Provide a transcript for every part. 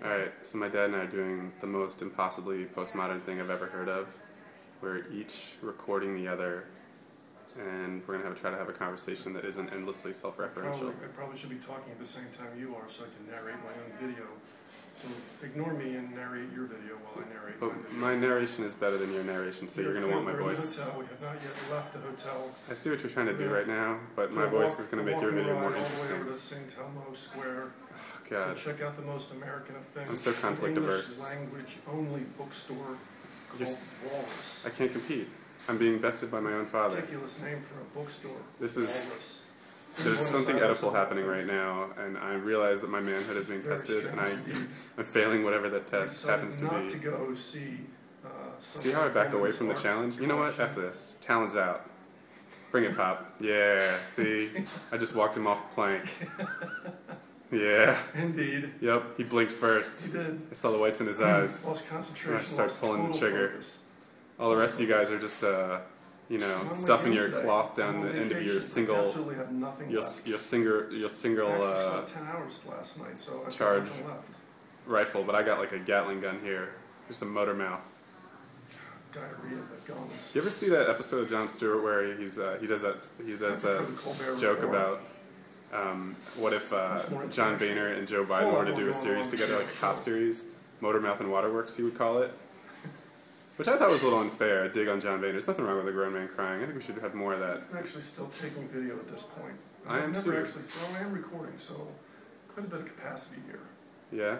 Alright, so my dad and I are doing the most impossibly postmodern thing I've ever heard of. We're each recording the other, and we're going to try to have a conversation that isn't endlessly self-referential. I probably should be talking at the same time you are so I can narrate my own video. So ignore me and narrate your video while I narrate But my video. my narration is better than your narration, so you're going to want my voice. We have not yet left the hotel. I see what you're trying to do right now, but my voice is going to make your video more interesting. All the way over to St. Elmo Square. Oh, God. To check out the most American of things. I'm so conflict averse. English language only bookstore called Walrus. I can't compete. I'm being bested by my own father. Ridiculous name for a bookstore. This is... Walrus. There's something Oedipal happening right now, and I realize that my manhood is being tested, and I'm failing whatever that test happens to not be. To go see. See how I back away from the challenge? You know what? F this. Talon's out. Bring it, Pop. Yeah, see? I just walked him off the plank. Yeah. Indeed. Yep, he blinked first. He did. I saw the whites in his eyes. Lost concentration. I start pulling the trigger. Focus. All the rest of you guys are just, stuffing your cloth down the end of your single, absolutely have nothing left. your single I actually slept 10 hours last night, so I charge nothing left. rifle, but I got like a Gatling gun here, just a motor mouth. Diarrhea that guns. You ever see that episode of Jon Stewart where he does that joke about what if John Boehner and Joe Biden were to do a series together, like a cop series, Motormouth and Waterworks, he would call it. Which I thought was a little unfair, a dig on John Boehner. There's nothing wrong with a grown man crying. I think we should have more of that. I'm actually still taking video at this point. I am too. I am recording, so quite a bit of capacity here. Yeah.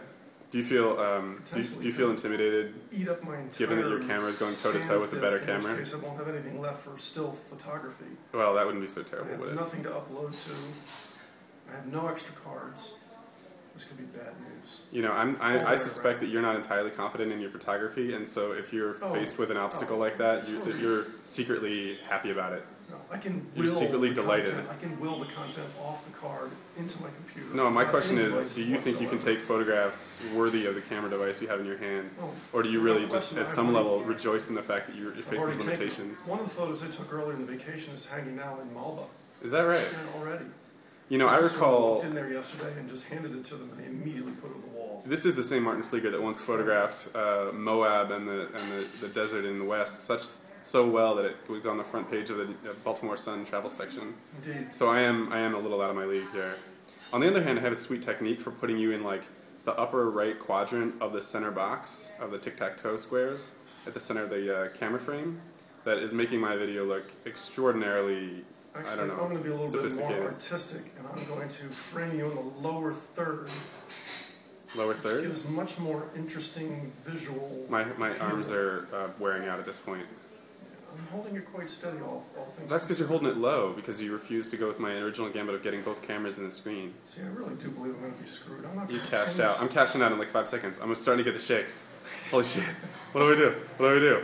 Do you feel intimidated? Eat up my entire given that your camera is going toe to toe with the better camera? In which case I won't have anything left for still photography. Well, that wouldn't be so terrible, would it? I have nothing to upload to. I have no extra cards. This could be bad news. You know, I suspect that you're not entirely confident in your photography, and so if you're faced with an obstacle like that, you're secretly happy about it. No, I can you're secretly delighted. I can will the content off the card into my computer. No, my question is, do you think you can take photographs worthy of the camera device you have in your hand? Or do you really just, at some level, rejoice in the fact that you face these limitations? One of the photos I took earlier in the vacation is hanging now in Malba. Is that right? Yeah, already. You know, I recall... walked in there yesterday and just handed it to them, and they immediately put it on the wall. This is the same Martin Flieger that once photographed Moab and the desert in the west so well that it was on the front page of the Baltimore Sun travel section. Indeed. So I am a little out of my league here. On the other hand, I have a sweet technique for putting you in like the upper right quadrant of the center box of the tic-tac-toe squares at the center of the camera frame. That is making my video look extraordinarily... Actually, I don't know, I'm going to be a little bit more artistic, and I'm going to frame you in the lower third. Lower third? Which gives much more interesting visual... My arms are wearing out at this point. I'm holding it quite steady, all things. That's because you're holding it low, because you refuse to go with my original gambit of getting both cameras in the screen. See, I really do believe I'm going to be screwed. You cashed out. I'm cashing out in like 5 seconds. I'm starting to get the shakes. Holy shit. What do we do? What do we do?